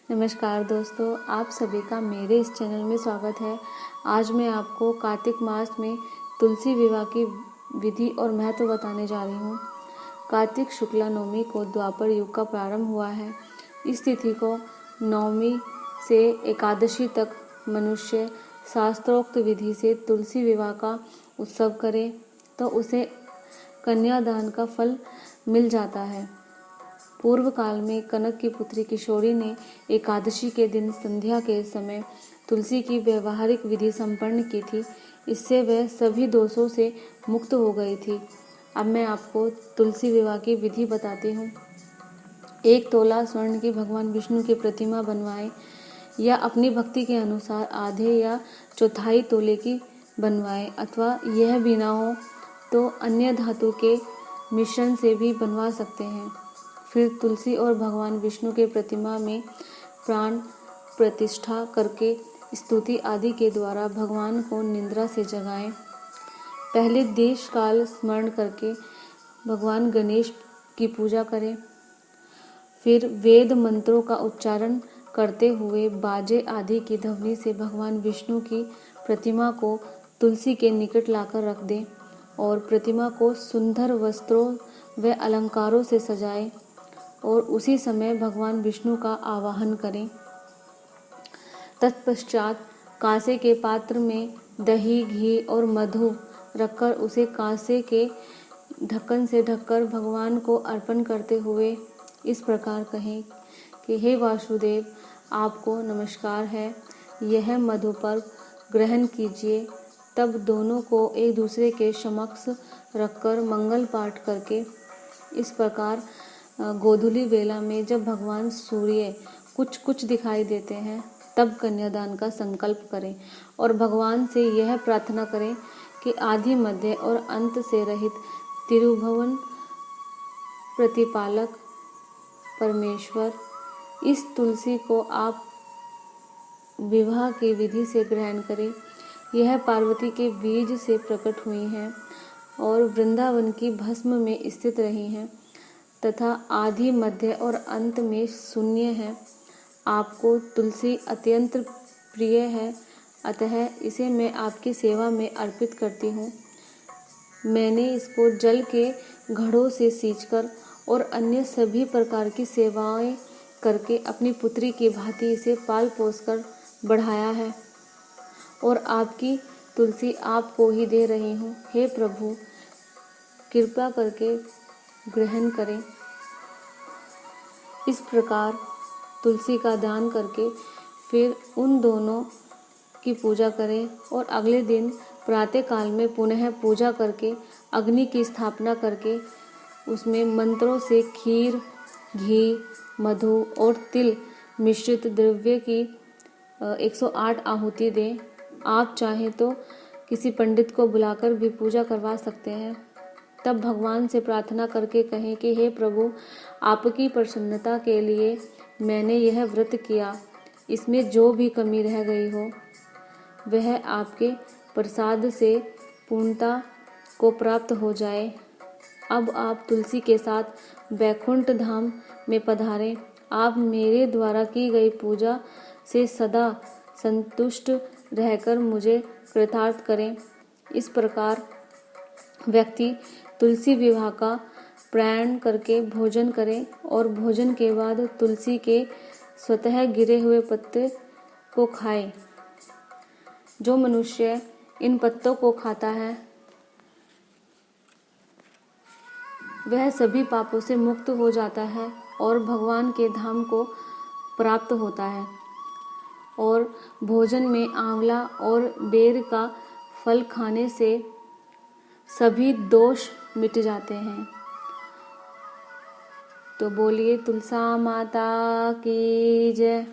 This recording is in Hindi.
नमस्कार दोस्तों, आप सभी का मेरे इस चैनल में स्वागत है। आज मैं आपको कार्तिक मास में तुलसी विवाह की विधि और महत्व बताने जा रही हूँ। कार्तिक शुक्ला नवमी को द्वापर युग का प्रारंभ हुआ है। इस तिथि को नवमी से एकादशी तक मनुष्य शास्त्रोक्त विधि से तुलसी विवाह का उत्सव करे तो उसे कन्यादान का फल मिल जाता है। पूर्व काल में कनक की पुत्री किशोरी ने एकादशी के दिन संध्या के समय तुलसी की व्यवहारिक विधि संपन्न की थी। इससे वह सभी दोषों से मुक्त हो गई थी। अब मैं आपको तुलसी विवाह की विधि बताती हूँ। 1 तोला स्वर्ण की भगवान विष्णु की प्रतिमा बनवाएं या अपनी भक्ति के अनुसार आधे या चौथाई तोले की बनवाएं, अथवा यह भी ना हो तो अन्य धातु के मिश्रण से भी बनवा सकते हैं। फिर तुलसी और भगवान विष्णु के प्रतिमा में प्राण प्रतिष्ठा करके स्तुति आदि के द्वारा भगवान को निद्रा से जगाएं। पहले देश काल स्मरण करके भगवान गणेश की पूजा करें। फिर वेद मंत्रों का उच्चारण करते हुए बाजे आदि की ध्वनि से भगवान विष्णु की प्रतिमा को तुलसी के निकट लाकर रख दें और प्रतिमा को सुंदर वस्त्रों व अलंकारों से सजाएं और उसी समय भगवान विष्णु का आवाहन करें। तत्पश्चात कांसे के पात्र में दही, घी और मधु रखकर उसे कांसे के ढक्कन से ढककर भगवान को अर्पण करते हुए इस प्रकार कहें कि हे वासुदेव, आपको नमस्कार है, यह मधुपर्क ग्रहण कीजिए। तब दोनों को एक दूसरे के समक्ष रखकर मंगल पाठ करके इस प्रकार गोधूली वेला में जब भगवान सूर्य कुछ कुछ दिखाई देते हैं तब कन्यादान का संकल्प करें और भगवान से यह प्रार्थना करें कि आदि, मध्य और अंत से रहित त्रिभुवन प्रतिपालक परमेश्वर, इस तुलसी को आप विवाह की विधि से ग्रहण करें। यह पार्वती के बीज से प्रकट हुई हैं और वृंदावन की भस्म में स्थित रही हैं तथा आदि, मध्य और अंत में शून्य है। आपको तुलसी अत्यंत प्रिय है, अतः इसे मैं आपकी सेवा में अर्पित करती हूँ। मैंने इसको जल के घड़ों से सींचकर और अन्य सभी प्रकार की सेवाएं करके अपनी पुत्री की भांति इसे पाल पोस कर बढ़ाया है और आपकी तुलसी आपको ही दे रही हूँ। हे प्रभु, कृपा करके ग्रहण करें। इस प्रकार तुलसी का दान करके फिर उन दोनों की पूजा करें और अगले दिन प्रातः काल में पुनः पूजा करके अग्नि की स्थापना करके उसमें मंत्रों से खीर, घी, मधु और तिल मिश्रित द्रव्य की 108 आहुति दें। आप चाहें तो किसी पंडित को बुलाकर भी पूजा करवा सकते हैं। तब भगवान से प्रार्थना करके कहें कि हे प्रभु, आपकी प्रसन्नता के लिए मैंने यह व्रत किया। इसमें जो भी कमी रह गई हो वह आपके प्रसाद से पूर्णता को प्राप्त हो जाए। अब आप तुलसी के साथ वैकुंठ धाम में पधारें। आप मेरे द्वारा की गई पूजा से सदा संतुष्ट रहकर मुझे कृतार्थ करें। इस प्रकार व्यक्ति तुलसी विवाह का प्रायण करके भोजन करे और भोजन के बाद तुलसी के स्वतः गिरे हुए पत्ते को खाए। जो मनुष्य इन पत्तों को खाता है वह सभी पापों से मुक्त हो जाता है और भगवान के धाम को प्राप्त होता है। और भोजन में आंवला और बेर का फल खाने से सभी दोष मिट जाते हैं। तो बोलिए तुलसा माता की जय।